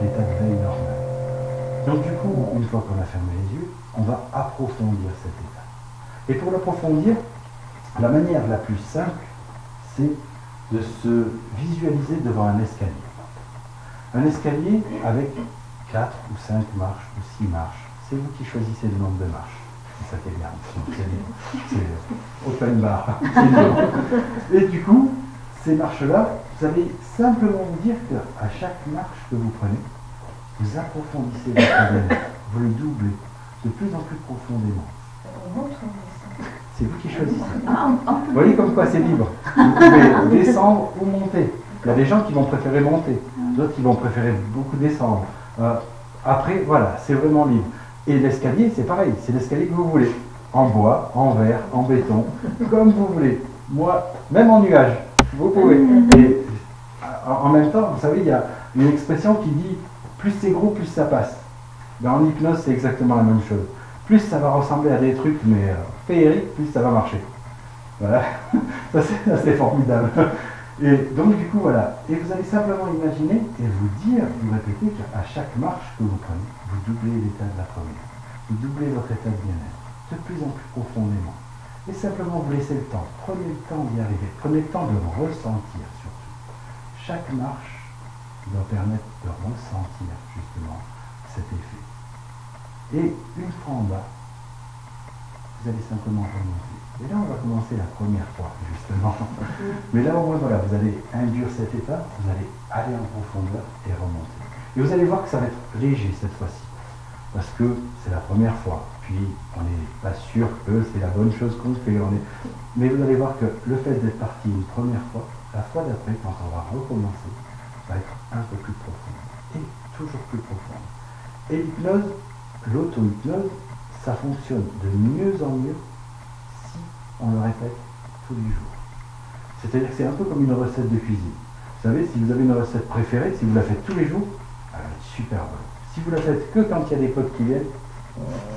l'état de veille normal. Donc du coup, une fois qu'on a fermé les yeux, on va approfondir cet état. Et pour l'approfondir, la manière la plus simple, c'est de se visualiser devant un escalier. Un escalier avec 4 ou 5 marches ou 6 marches. C'est vous qui choisissez le nombre de marches. C'est ça qui est bien. C'est open bar. Et du coup, ces marches-là, vous allez simplement vous dire qu'à chaque marche que vous prenez, vous approfondissez votre bien-être, vous le doublez de plus en plus profondément. C'est vous qui choisissez. Vous voyez comme quoi c'est libre. Vous pouvez descendre ou monter. Il y a des gens qui vont préférer monter, d'autres qui vont préférer beaucoup descendre. Après, voilà, c'est vraiment libre. Et l'escalier, c'est pareil, c'est l'escalier que vous voulez. En bois, en verre, en béton, comme vous voulez. Moi, même en nuage, vous pouvez. Et en même temps, vous savez, il y a une expression qui dit plus c'est gros, plus ça passe. Ben, en hypnose, c'est exactement la même chose. Plus ça va ressembler à des trucs, mais féeriques, plus ça va marcher. Voilà, ça c'est formidable. Et donc du coup, voilà. Et vous allez simplement imaginer et vous dire, vous répétez qu'à chaque marche que vous prenez, vous doublez l'état de la première. Vous doublez votre état de bien-être, de plus en plus profondément. Et simplement vous laissez le temps. Prenez le temps d'y arriver. Prenez le temps de ressentir surtout. Chaque marche doit permettre de ressentir justement cet effet. Et une fois en bas, vous allez simplement remonter. Et là, on va commencer la première fois, justement. Mais là, au moins, voilà, vous allez induire cet état, vous allez aller en profondeur et remonter. Et vous allez voir que ça va être léger cette fois-ci. Parce que c'est la première fois. Puis, on n'est pas sûr que c'est la bonne chose qu'on fait. Mais vous allez voir que le fait d'être parti une première fois, la fois d'après, quand on va recommencer, va être un peu plus profond. Et toujours plus profond. Et l'hypnose, l'auto-hypnose, ça fonctionne de mieux en mieux si on le répète tous les jours. C'est-à-dire que c'est un peu comme une recette de cuisine. Vous savez, si vous avez une recette préférée, si vous la faites tous les jours, elle va être super bonne. Si vous la faites que quand il y a des potes qui viennent,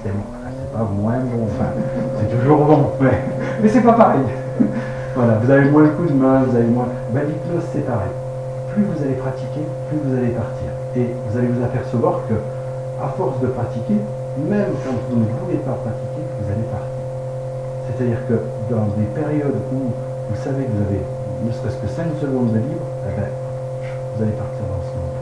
c'est bon. C'est pas moins bon, enfin, c'est toujours bon, mais c'est pas pareil. Voilà, vous avez moins le coup de main, vous avez moins... Ben, l'hypnose, c'est pareil. Plus vous allez pratiquer, plus vous allez partir. Et vous allez vous apercevoir que, à force de pratiquer, même quand vous ne voulez pas pratiquer, vous allez partir. C'est-à-dire que dans des périodes où vous savez que vous avez ne serait-ce que 5 secondes de libre, eh ben, vous allez partir dans ce monde.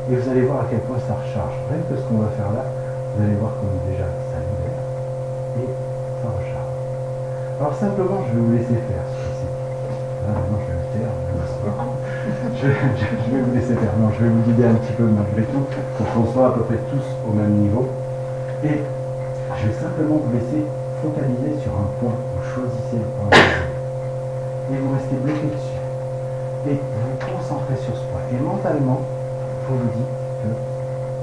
Et vous allez voir à quel point ça recharge. Rien que ce qu'on va faire là, vous allez voir comme déjà ça libère et ça recharge. Alors simplement, je vais vous laisser faire ce coup-ci. Là, maintenant, je vais me taire, je vais vous laisser faire. Non, je vais vous guider un petit peu malgré tout pour qu'on soit à peu près tous au même niveau. Et je vais simplement vous laisser focaliser sur un point. Vous choisissez le point et vous restez bloqué dessus. Et vous vous concentrez sur ce point. Et mentalement, vous vous dites que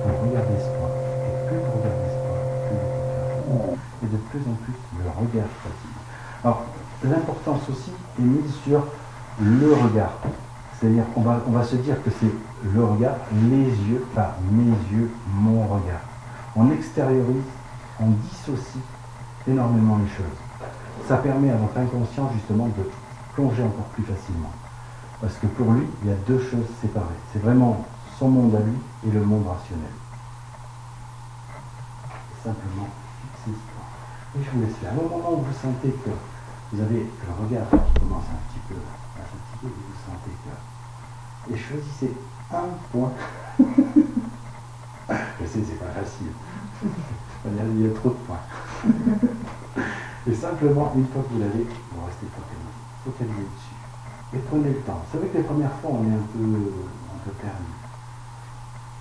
vous regardez ce point. Et plus vous regardez ce point, plus vous pouvez. Et de plus en plus, le regard fatigue. Alors, l'importance aussi est mise sur le regard. C'est-à-dire qu'on va se dire que c'est le regard, les yeux, pas mes yeux, mon regard. On extériorise, on dissocie énormément les choses. Ça permet à votre inconscient justement de plonger encore plus facilement. Parce que pour lui, il y a deux choses séparées. C'est vraiment son monde à lui et le monde rationnel. Simplement fixer ce point. Et je vous laisse faire. Au moment où vous sentez que vous avez le regard qui commence un petit peu à fatiguer, vous sentez que... Et choisissez un point. Je sais, c'est pas facile. Il y a trop de points. Et simplement, une fois que vous l'avez, vous restez focalisé dessus. Et prenez le temps. C'est vrai que les premières fois, on est un peu perdu.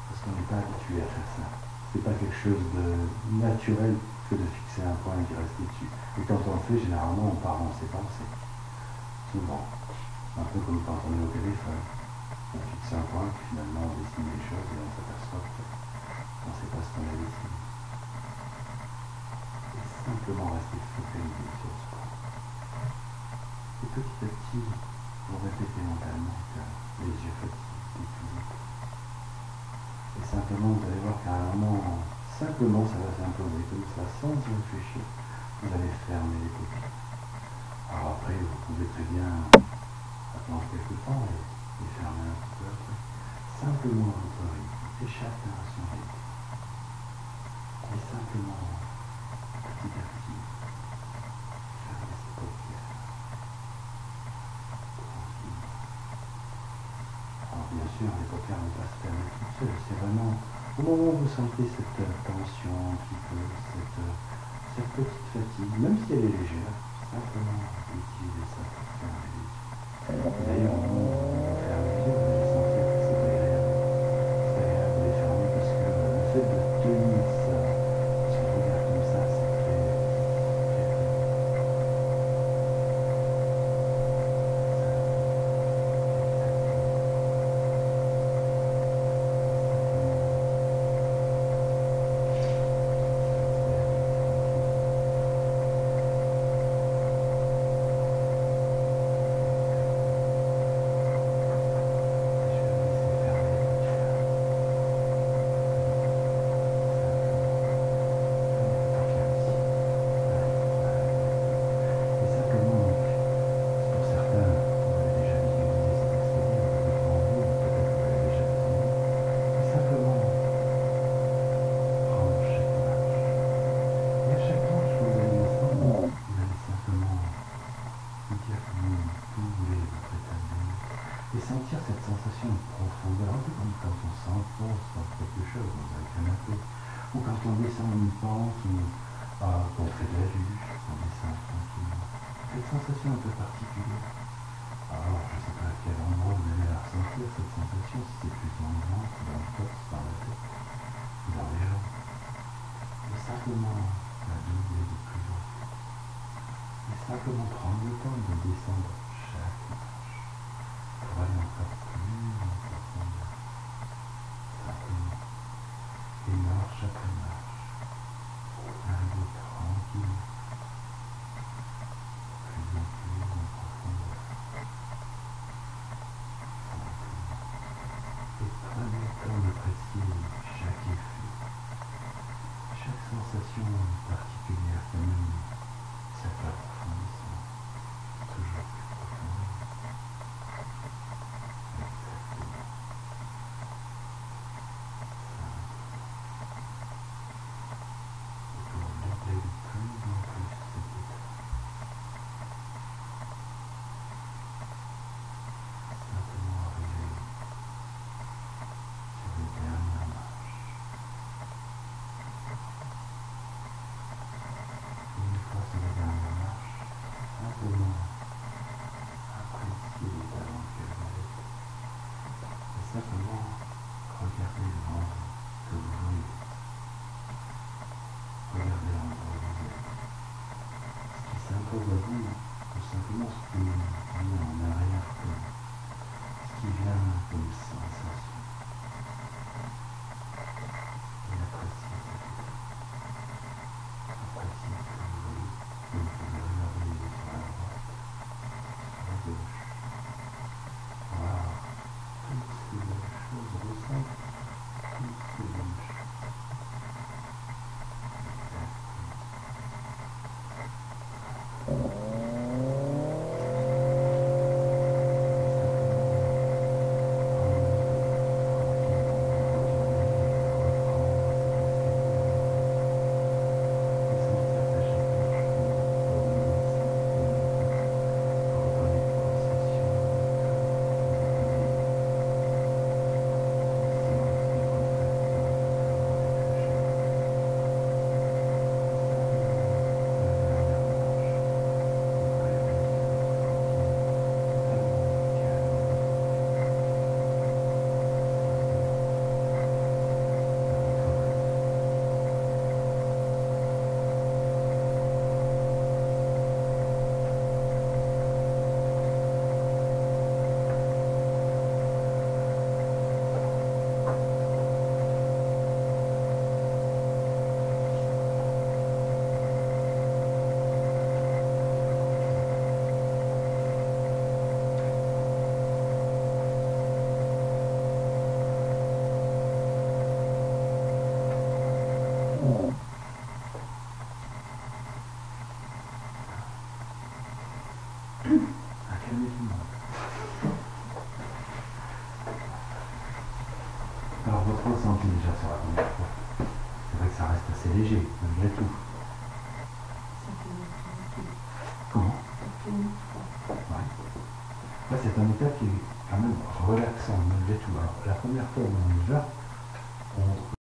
Parce qu'on n'est pas habitué à faire ça. C'est pas quelque chose de naturel que de fixer un point et d'y rester dessus. Et quand on le fait, généralement, on part dans ses pensées. Souvent. Un peu comme quand on est au téléphone. On fixe un point, puis finalement, on dessine les choses et on s'aperçoit qu'on ne sait pas ce qu'on a dessiné. Et simplement rester focalisé sur ce point. Et petit à petit, vous répétez mentalement que les yeux fatiguent, épuisés. Et simplement, vous allez voir qu'à un moment, simplement, ça va s'imposer comme ça, sans y réfléchir. Vous allez fermer les paupières. Alors après, vous pouvez très bien attendre quelques temps et fermer un petit peu après. Simplement à votre rythme. Et chacun à son rythme. Et simplement, petit à petit, fermez ses paupières. Tranquille. Alors bien sûr, les paupières ne pas se fermer toutes seules. C'est vraiment au moment où vous sentez cette tension un petit peu, cette petite fatigue, même si elle est légère, simplement utiliser ça pour fermer les yeux. D'ailleurs, au moment où on ferme les yeux, vous allez sentir que c'est agréable. C'est agréable de les fermer parce que le fait de tenir ça, son regard comme ça, c'est très, très, et sentir cette sensation de profondeur, un peu comme quand on s'enfonce dans quelque chose, dans un canapé, ou quand on descend une pente, ou qu'on fait de la luge, on descend tranquillement. Cette sensation un peu particulière. Alors, je ne sais pas à quel endroit vous allez la ressentir, cette sensation, si c'est plus dans le ventre, dans le torse, dans la tête, ou dans les jambes. Et simplement la doubler de plus en plus. Et simplement prendre le temps de descendre chaque marche pour aller encore plus en profondeur. Simplement. Et marche après marche. Arriver tranquille. Plus en plus en profondeur. Simplement. Et prenez le temps d'apprécier chaque effet. Chaque sensation particulière quand même. Cet approfondissement. Toujours plus profondément. Exactement. Et pour doubler de plus en plus cet état. Simplement arriver sur les dernières marches. ressenti déjà sur la première fois? C'est vrai que ça reste assez léger, malgré tout. Comment? Ouais. Là, c'est un état qui est quand même relaxant, malgré tout. Alors, la première fois où on y va, on